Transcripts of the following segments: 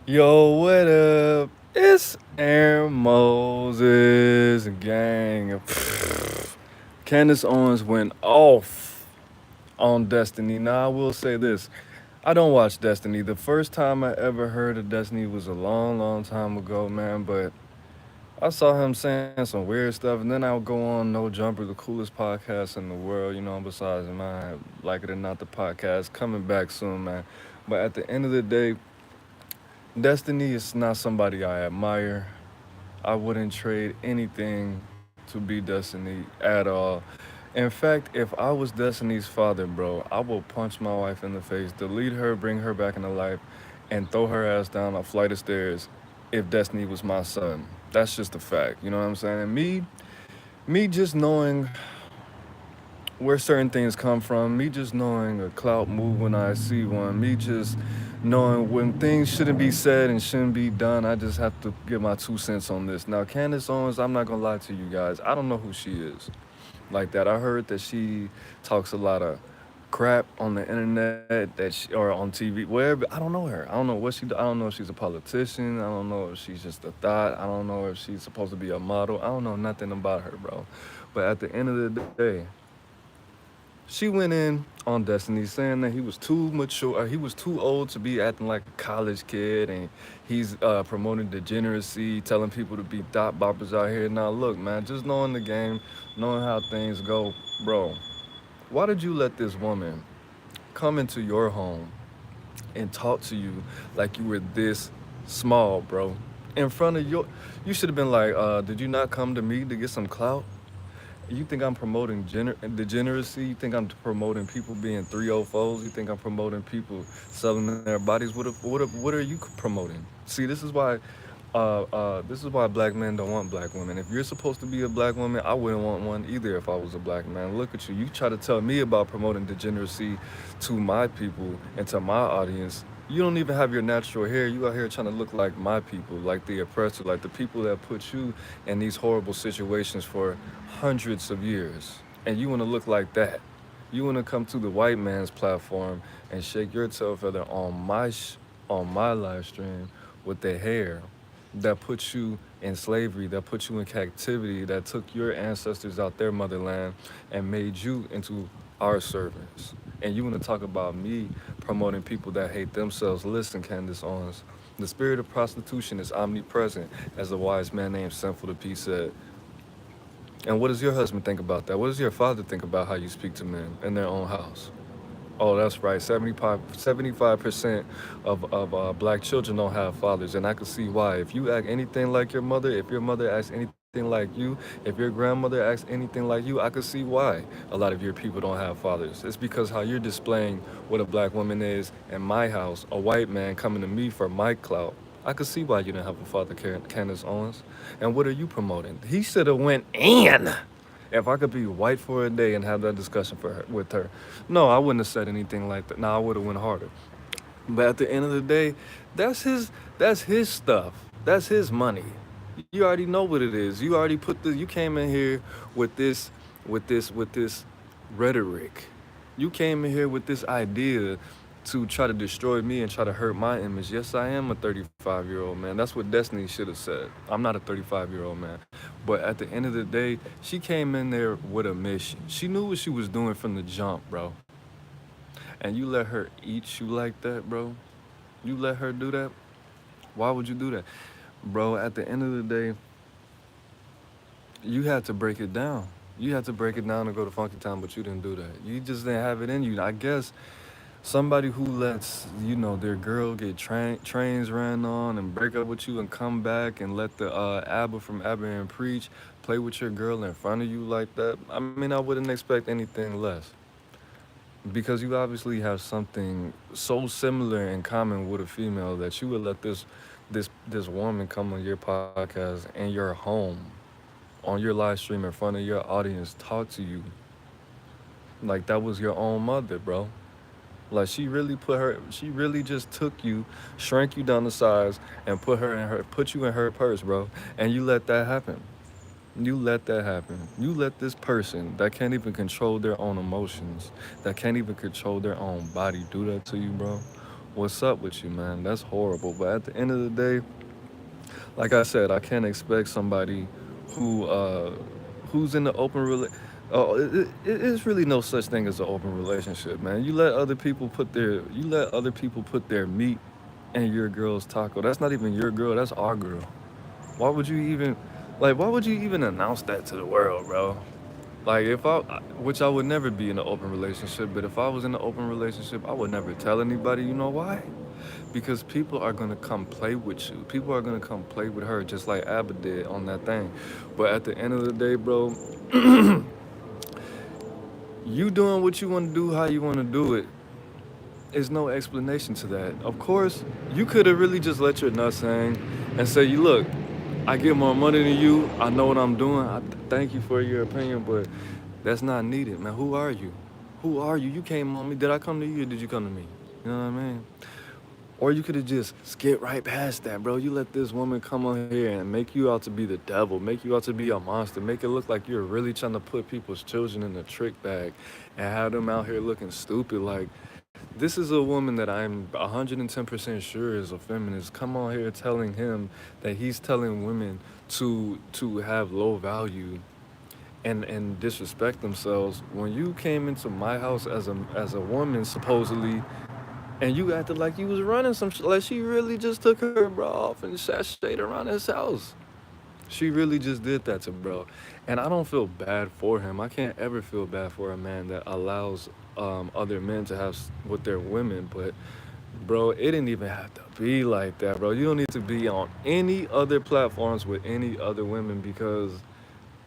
Yo, what up? It's Aaron Moses, gang. Candace Owens went off on Destiny. Now, I will say this. I don't watch Destiny. The first time I ever heard of Destiny was a long, long time ago, man. But I saw him saying some weird stuff, and then I'll go on No Jumper, the coolest podcast in the world, besides mine. Like it or not, the podcast coming back soon, man. But at the end of the day, Destiny is not somebody I admire. I wouldn't trade anything to be Destiny at all. In fact, if I was Destiny's father, bro, I will punch my wife in the face, delete her, bring her back into life, and throw her ass down a flight of stairs if Destiny was my son. That's just a fact. You know what I'm saying? And me just knowing where certain things come from, me just knowing a clout move when I see one, me just knowing when things shouldn't be said and shouldn't be done. I just have to give my 2 cents on this. Now, Candace Owens, I'm not gonna lie to you guys, I don't know who she is like that. I heard that she talks a lot of crap on the internet or on TV, wherever. I don't know her. I don't know what she. I don't know if she's a politician. I don't know if she's just a thought. I don't know if she's supposed to be a model. I don't know nothing about her, bro. But at the end of the day, she went in on Destiny saying that he was too mature, he was too old to be acting like a college kid, and he's promoting degeneracy, telling people to be dot boppers out here. Now, look, man, just knowing the game, knowing how things go, bro, why did you let this woman come into your home and talk to you like you were this small, bro? In front of your, you should have been like, did you not come to me to get some clout? You think I'm promoting degeneracy? You think I'm promoting people being 304s? You think I'm promoting people selling their bodies? What are you promoting? See, this is why black men don't want black women. If you're supposed to be a black woman, I wouldn't want one either if I was a black man. Look at you. You try to tell me about promoting degeneracy to my people and to my audience. You don't even have your natural hair. You out here trying to look like my people, like the oppressor, like the people that put you in these horrible situations for hundreds of years. And you want to look like that. You want to come to the white man's platform and shake your tail feather on on my live stream with the hair that put you in slavery, that put you in captivity, that took your ancestors out their motherland and made you into our servants. And you want to talk about me promoting people that hate themselves. Listen, Candace Owens, the spirit of prostitution is omnipresent, as a wise man named Sinful the Peace said. And what does your husband think about that? What does your father think about how you speak to men in their own house? Oh, that's right. 75% of black children don't have fathers. And I can see why. If you act anything like your mother, if your mother acts anything like you, if your grandmother acts anything like you, I can see why a lot of your people don't have fathers. It's because how you're displaying what a black woman is in my house, a white man coming to me for my clout. I could see why you didn't have a father, Candace Owens. And what are you promoting? He should have went in. If I could be white for a day and have that discussion with her, no, I wouldn't have said anything like that. No, I would have went harder. But at the end of the day, that's his stuff. That's his money. You already know what it is. You already put this. You came in here with this rhetoric. You came in here with this idea to try to destroy me and try to hurt my image. Yes, I am a 35-year-old man. That's what Destiny should have said. I'm not a 35-year-old man. But at the end of the day, she came in there with a mission. She knew what she was doing from the jump, bro. And you let her eat you like that, bro? You let her do that? Why would you do that? Bro, at the end of the day, you had to break it down. You had to break it down to go to Funky Town, but you didn't do that. You just didn't have it in you. I guess somebody who lets their girl get trains ran on and break up with you and come back and let the Abba from Abba and Preach play with your girl in front of you like that. I mean, I wouldn't expect anything less because you obviously have something so similar in common with a female that you would let this woman come on your podcast in your home on your live stream in front of your audience talk to you like that was your own mother, bro. Like she really just took you, shrank you down to size, and put you in her purse, bro. And you let that happen. You let that happen. You let this person that can't even control their own emotions, that can't even control their own body do that to you, bro. What's up with you, man? That's horrible. But at the end of the day, like I said, I can't expect somebody who who's in the open Oh, it's really no such thing as an open relationship, man. You let other people put their meat in your girl's taco. That's not even your girl. That's our girl. Why would you even, why would you even announce that to the world, bro? Like if I, which I would never be in an open relationship, but if I was in an open relationship, I would never tell anybody. You know why? Because people are gonna come play with you. People are gonna come play with her, just like Abba did on that thing. But at the end of the day, bro, you doing what you want to do, how you want to do it. Is no explanation to that. Of course, you could have really just let your nuts hang and say, "You look, I get more money than you. I know what I'm doing. Thank you for your opinion, but that's not needed, man. Who are you? Who are you? You came on me. Did I come to you or did you come to me? You know what I mean? Or you could have just skipped right past that, bro. You let this woman come on here and make you out to be the devil, make you out to be a monster, make it look like you're really trying to put people's children in a trick bag and have them out here looking stupid. Like, this is a woman that I'm 110% sure is a feminist. Come on here telling him that he's telling women to have low value and disrespect themselves. When you came into my house as a woman supposedly and you acted like you was running like she really just took her bra off and sashayed around his house. She really just did that to bro. And I don't feel bad for him. I can't ever feel bad for a man that allows other men to have with their women. But bro, it didn't even have to be like that, bro. You don't need to be on any other platforms with any other women because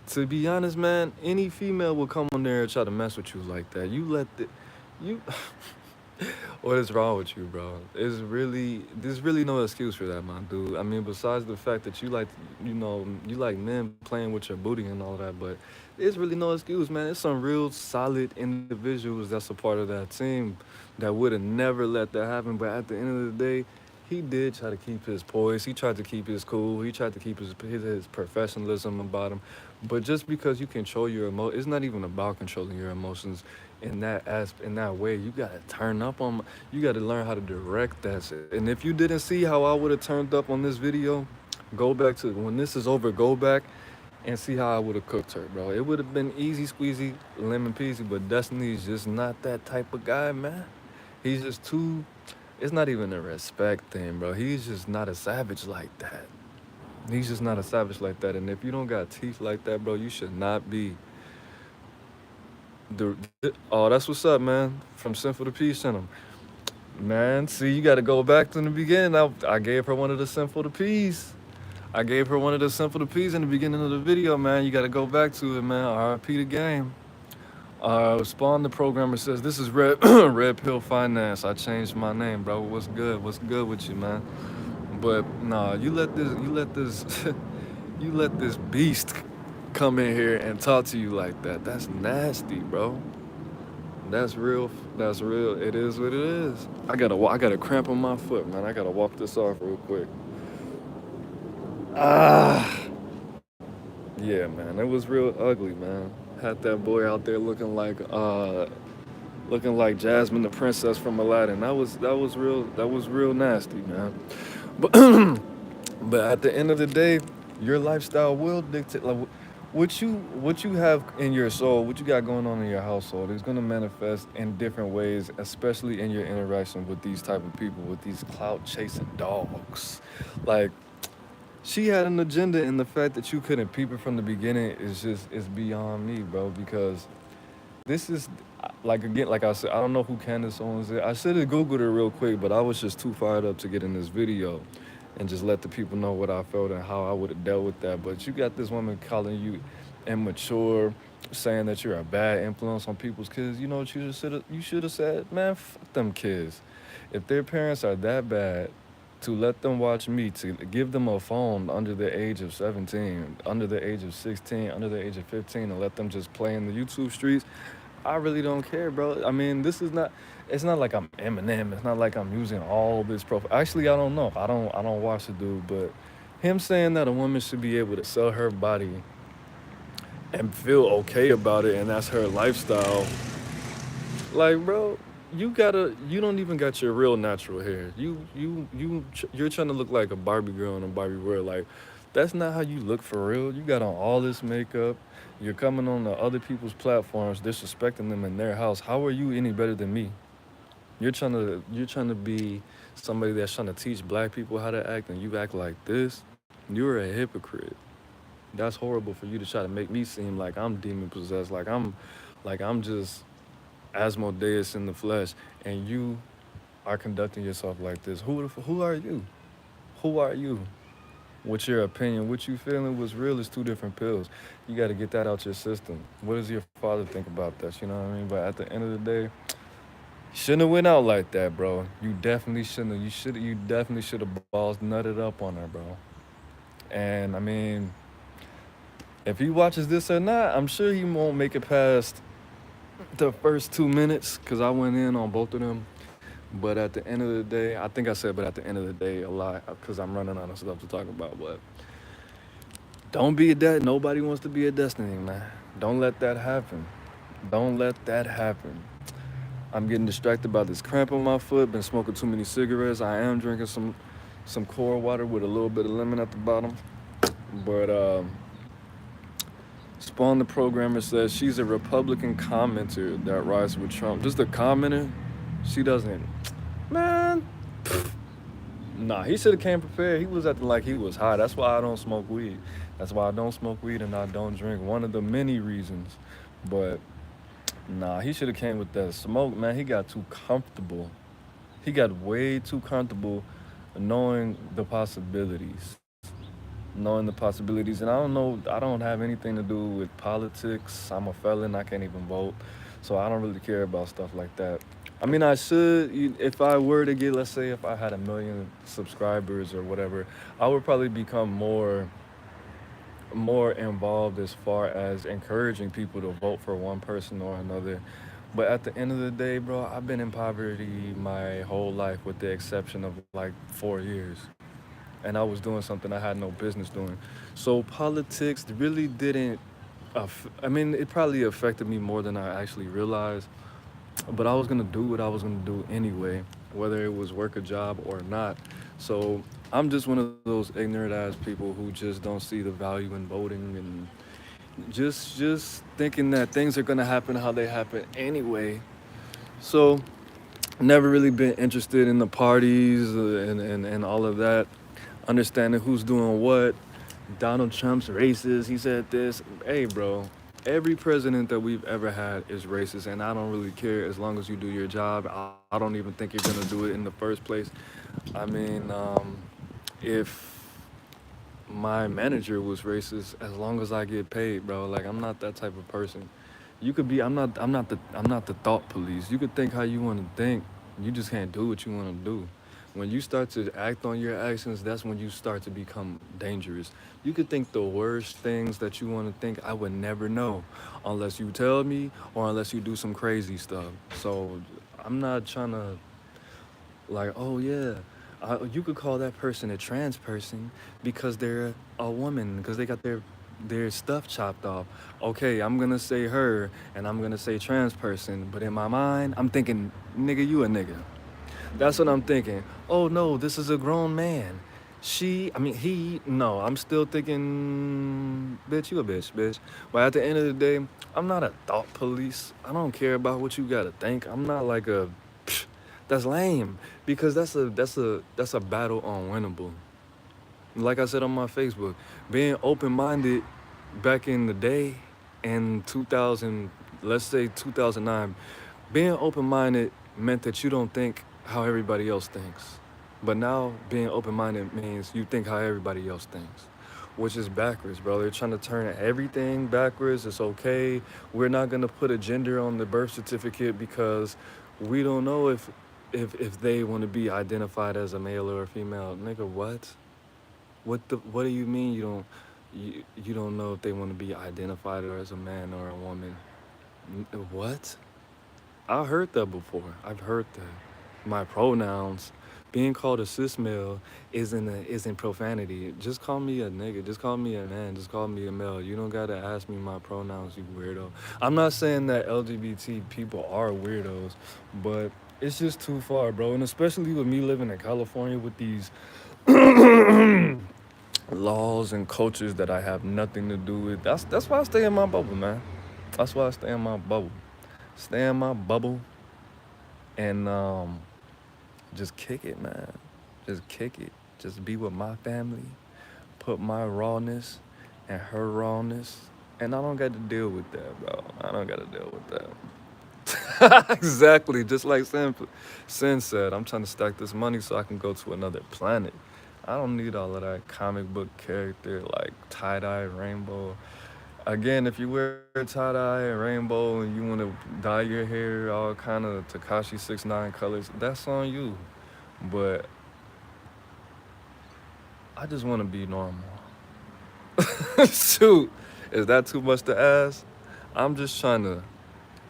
to be honest, man, any female will come on there and try to mess with you like that. You what is wrong with you, bro? There's really no excuse for that, my dude. I mean, besides the fact that you like men playing with your booty and all that, but there's really no excuse, man. It's some real solid individuals that's a part of that team that would have never let that happen. But at the end of the day, he did try to keep his poise. He tried to keep his cool. He tried to keep his professionalism about him. But just because you control your emotions, it's not even about controlling your emotions in that way. You gotta turn up on. You gotta learn how to direct that shit. And if you didn't see how I would have turned up on this video, go back to when this is over. Go back and see how I would have cooked her, bro. It would have been easy squeezy, lemon peasy. But Destiny's just not that type of guy, man. He's just too. It's not even a respect thing, bro. He's just not a savage like that. He's just not a savage like that. And if you don't got teeth like that, bro, you should not be oh, that's what's up, man. From Sinful to Peace Center. Man, see, you got to go back to the beginning. I gave her one of the Sinful to Peace. I gave her one of the Sinful to Peace in the beginning of the video, man. You got to go back to it, man. RIP the game. Spawn the programmer says, this is Red, Red Pill Finance. I changed my name, bro. What's good? What's good with you, man? But nah, you let this beast come in here and talk to you like that. That's nasty, bro. That's real. That's real. It is what it is. I got a cramp on my foot, man. I gotta walk this off real quick. Ah, yeah, man. It was real ugly, man. Had that boy out there looking like Jasmine the princess from Aladdin. That was real nasty, man. But but at the end of the day, your lifestyle will dictate like what you have in your soul, what you got going on in your household is going to manifest in different ways, especially in your interaction with these type of people, with these clout chasing dogs. Like she had an agenda, and the fact that you couldn't peep it from the beginning is beyond me, bro. Because this is like again, like I said, I don't know who Candace Owens is. I should have googled her real quick, but I was just too fired up to get in this video and just let the people know what I felt and how I would have dealt with that. But you got this woman calling you immature, saying that you're a bad influence on people's kids. You know what you should have said, man, fuck them kids. If their parents are that bad, to let them watch me, to give them a phone under the age of 17, under the age of 16, under the age of 15, and let them just play in the YouTube streets, I really don't care, bro. I mean, it's not like I'm Eminem. It's not like I'm using all this profile. Actually, I don't know. I don't watch the dude, but him saying that a woman should be able to sell her body and feel okay about it, and that's her lifestyle. Like, bro, you don't even got your real natural hair. You're trying to look like a Barbie girl in a Barbie world. Like, that's not how you look for real. You got on all this makeup. You're coming on the other people's platforms, disrespecting them in their house. How are you any better than me? You're trying to be somebody that's trying to teach black people how to act, and you act like this. You're a hypocrite. That's horrible for you to try to make me seem like I'm demon possessed, like I'm just Asmodeus in the flesh, and you are conducting yourself like this. Who are you? Who are you? What's your opinion? What you feeling was real is two different pills. You got to get that out your system. What does your father think about that? You know what I mean? But at the end of the day, shouldn't have went out like that, bro. You definitely shouldn't have. You definitely should have balls nutted up on her, bro. And I mean, if he watches this or not, I'm sure he won't make it past the first 2 minutes because I went in on both of them. But at the end of the day, I think I said, but at the end of the day, a lot because I'm running out of stuff to talk about. But don't be a nobody wants to be a destiny, man. Don't let that happen. Don't let that happen. I'm getting distracted by this cramp on my foot. Been smoking too many cigarettes. I am drinking some core water with a little bit of lemon at the bottom. But Spawn the programmer says she's a Republican commenter that rides with Trump. Just a commenter. She doesn't. Man, nah, he should have came prepared. He was acting like he was high. That's why I don't smoke weed. That's why I don't smoke weed and I don't drink. One of the many reasons. But nah, he should have came with that smoke, man. He got too comfortable. He got way too comfortable knowing the possibilities. Knowing the possibilities. And I don't know, I don't have anything to do with politics. I'm a felon. I can't even vote. So I don't really care about stuff like that. I mean, I should, if I were to get, let's say, if I had 1 million subscribers or whatever, I would probably become more involved as far as encouraging people to vote for one person or another. But at the end of the day, bro, I've been in poverty my whole life with the exception of like 4 years. And I was doing something I had no business doing. So politics really didn't, I mean, it probably affected me more than I actually realized. But I was gonna do what I was gonna do anyway, whether it was work a job or not. So I'm just one of those ignorant ass people who just don't see the value in voting and just thinking that things are gonna happen how they happen anyway. So never really been interested in the parties and all of that, understanding who's doing what. Donald Trump's racist. He said this. Hey, bro, every president that we've ever had is racist, and I don't really care as long as you do your job. I don't even think you're gonna do it in the first place. I mean, if my manager was racist, as long as I get paid, bro, like I'm not that type of person. You could be. I'm not the thought police. You could think how you want to think. You just can't do what you want to do. When you start to act on your actions, that's when you start to become dangerous. You could think the worst things that you want to think. I would never know unless you tell me or unless you do some crazy stuff. So I'm not trying to like, oh yeah, you could call that person a trans person because they're a woman because they got their stuff chopped off. Okay, I'm gonna say her and I'm gonna say trans person, but in my mind, I'm thinking, nigga, you a nigga. That's what I'm thinking. Oh no, this is a grown man. No, I'm still thinking, bitch, you a bitch. But at the end of the day, I'm not a thought police. I don't care about what you gotta think. I'm not like a, that's lame because that's a battle unwinnable. Like I said on my Facebook, being open minded back in the day in 2000, let's say 2009, being open minded meant that you don't think how everybody else thinks. But now being open minded means you think how everybody else thinks, which is backwards, bro. They're trying to turn everything backwards. It's okay. We're not gonna put a gender on the birth certificate because we don't know if they want to be identified as a male or a female. Nigga, what? What do you mean you don't know if they want to be identified or as a man or a woman? What? I heard that before. I've heard that. My pronouns. being called a cis male isn't profanity. Just call me a nigga. Just call me a man. Just call me a male. You don't gotta ask me my pronouns, you weirdo. I'm not saying that LGBT people are weirdos, but it's just too far, bro. And especially with me living in California with these laws and cultures that I have nothing to do with. That's why I stay in my bubble, man. That's why I stay in my bubble. Stay in my bubble and just kick it, man. Just kick it. Just be with my family. Put my rawness and her rawness. And I don't got to deal with that, bro. I don't got to deal with that. Exactly. Just like Sin said, I'm trying to stack this money so I can go to another planet. I don't need all of that comic book character like tie dye rainbow. Again, if you wear tie dye and rainbow and you want to dye your hair all kind of Takashi 6ix9ine colors, that's on you. But I just want to be normal. Shoot, is that too much to ask? I'm just trying to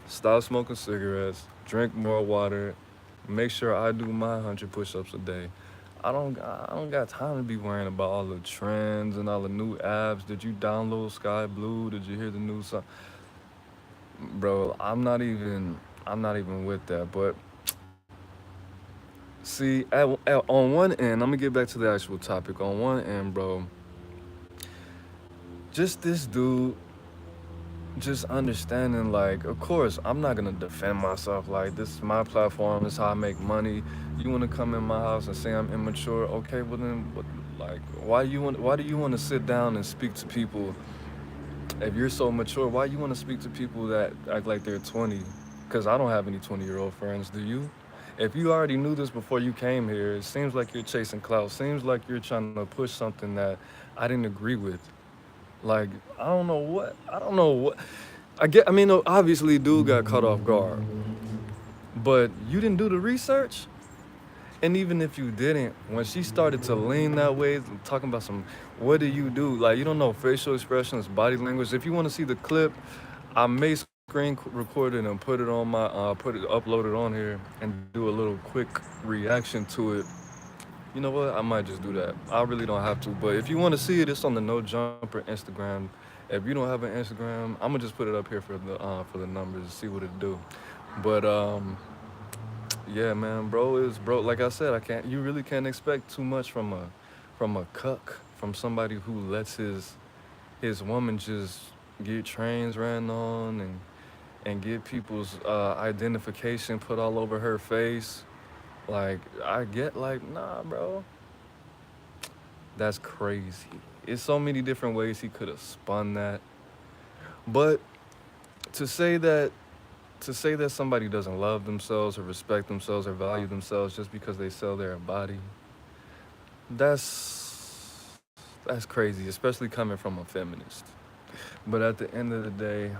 stop smoking cigarettes, drink more water, make sure I do my 100 push-ups a day. I don't got time to be worrying about all the trends and all the new apps. Did you download Sky Blue? Did you hear the new song? Bro, I'm not even with that. But see, on one end, I'm gonna get back to the actual topic. On one end, bro, just this dude just understanding, like, of course I'm not gonna defend myself, like, this is my platform, this is how I make money. You want to come in my house and say I'm immature? Okay, well then what, like, why do you want to sit down and speak to people? If you're so mature, why you want to speak to people that act like they're 20? Because I don't have any 20-year-old friends. Do you? If you already knew this before you came here, it seems like you're chasing clout. Seems like you're trying to push something that I didn't agree with. Like, I don't know what. I mean, obviously, dude got caught off guard, but you didn't do the research. And even if you didn't, when she started to lean that way, talking about some, what do you do? Like, you don't know facial expressions, body language. If you want to see the clip, I may screen record it and put it on my, upload it on here and do a little quick reaction to it. You know what? I might just do that. I really don't have to. But if you want to see it, it's on the No Jumper Instagram. If you don't have an Instagram, I'm gonna just put it up here for the numbers to see what it do. But yeah, man, bro is bro. Like I said, I can't. You really can't expect too much from a cuck, from somebody who lets his woman just get trains ran on and get people's identification put all over her face. Like, I get, like, nah, bro, that's crazy. It's so many different ways he could have spun that. But to say that to say that somebody doesn't love themselves or respect themselves or value themselves just because they sell their body, that's crazy, especially coming from a feminist. But at the end of the day,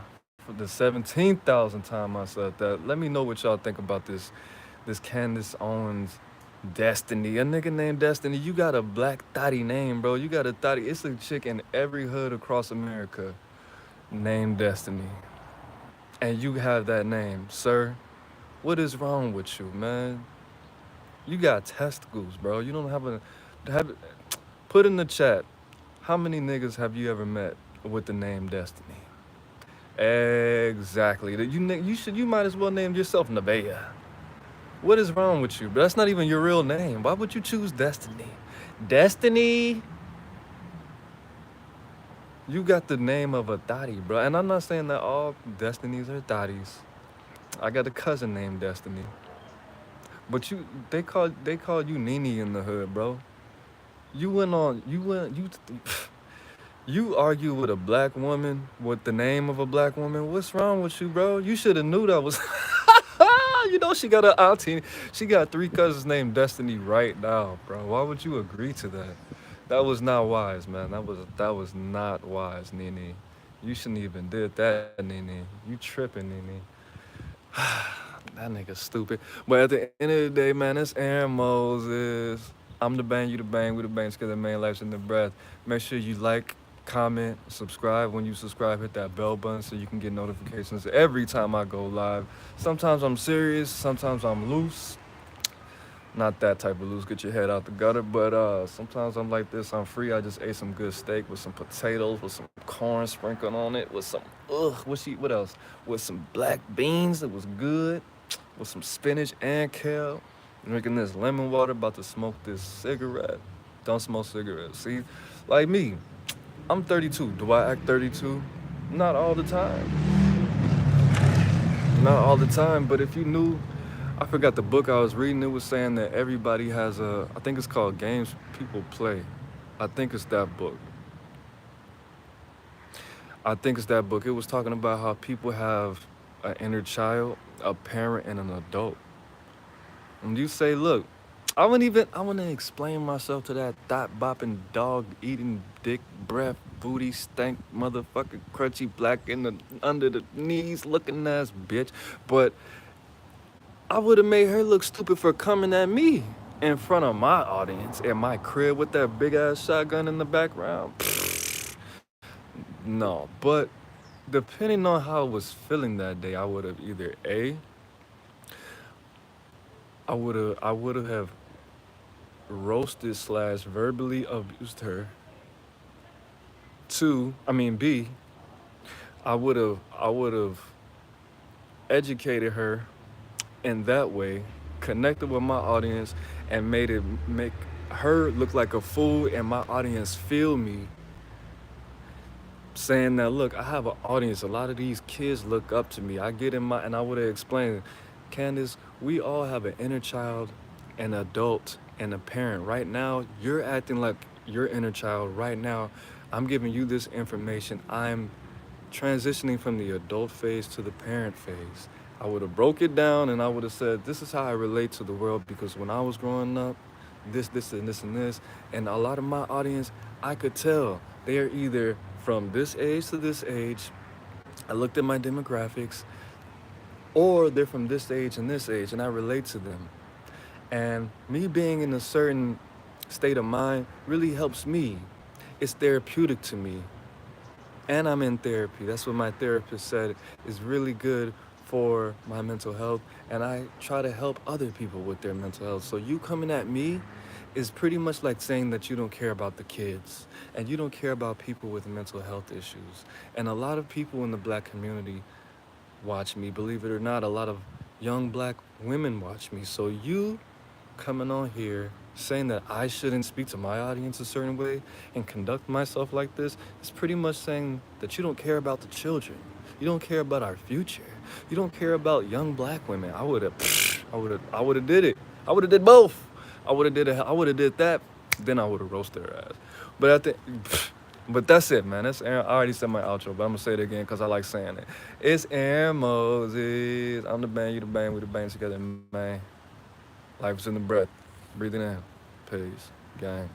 for the 17,000th time I said that, let me know what y'all think about this Candace Owens Destiny. A nigga named Destiny. You got a black thotty name, bro. You got a thotty. It's a chick in every hood across America named Destiny. And you have that name, sir. What is wrong with you, man? You got testicles, bro. You don't have. Put in the chat. How many niggas have you ever met with the name Destiny? Exactly. You might as well name yourself Nevaeh. What is wrong with you? But that's not even your real name. Why would you choose Destiny? Destiny. You got the name of a thotty, bro. And I'm not saying that all Destinies are thotties. I got a cousin named Destiny. But they call you Nene in the hood, bro. You argue with a black woman with the name of a black woman. What's wrong with you, bro? You should have knew that was. You know she got an auntie. She got three cousins named Destiny right now, bro. Why would you agree to that? That was not wise, man. That was not wise, Nene. You shouldn't even did that, Nene. You tripping, Nene. That nigga stupid. But at the end of the day, man, it's Aaron Moses. I'm the bang, you the bang, we the bang, together, man, lives in the breath. Make sure you like, comment, subscribe. When you subscribe, hit that bell button so you can get notifications every time I go live. Sometimes I'm serious, sometimes I'm loose. Not that type of loose, get your head out the gutter, but sometimes I'm like this. I'm free. I just ate some good steak with some potatoes, with some corn sprinkled on it, with some what else? With some black beans. It was good. With some spinach and kale. Drinking this lemon water. About to smoke this cigarette. Don't smoke cigarettes. See, like me, I'm 32. Do I act 32? Not all the time. Not all the time, but if you knew, I forgot the book I was reading. It was saying that everybody has a, I think it's called Games People Play. I think it's that book. I think it's that book. It was talking about how people have an inner child, a parent, and an adult. And you say, look, I want to explain myself to that thought bopping dog eating dick breath booty stank motherfucker crunchy black in the under the knees looking ass bitch. But I would have made her look stupid for coming at me in front of my audience in my crib with that big ass shotgun in the background. No, but depending on how I was feeling that day, I would have either A, I would have roasted slash verbally abused her. B, I would have educated her in that way, connected with my audience, and make her look like a fool and my audience feel me saying that look, I have an audience. A lot of these kids look up to me. I get in my and I would have explained, Candace, we all have an inner child, an adult, and a parent. Right now, you're acting like your inner child. Right now, I'm giving you this information. I'm transitioning from the adult phase to the parent phase. I would have broke it down and I would have said, this is how I relate to the world because when I was growing up, this, and this, and this, and a lot of my audience, I could tell they are either from this age to this age. I looked at my demographics, or they're from this age, and I relate to them. And me being in a certain state of mind really helps me. It's therapeutic to me. And I'm in therapy. That's what my therapist said is really good for my mental health. And I try to help other people with their mental health. So you coming at me is pretty much like saying that you don't care about the kids and you don't care about people with mental health issues. And a lot of people in the black community watch me. Believe it or not, a lot of young black women watch me. So you coming on here saying that I shouldn't speak to my audience a certain way and conduct myself like this is pretty much saying that you don't care about the children. You don't care about our future. You don't care about young black women. I would have did it. I would have did both. I would have did that. Then I would have roasted her ass. But I think, but that's it, man. That's Aaron. I already said my outro, but I'm gonna say it again because I like saying it. It's Aaron Moses. I'm the band, you the band, we the band together, man. Life is in the breath. Breathing in. Peace. Gang.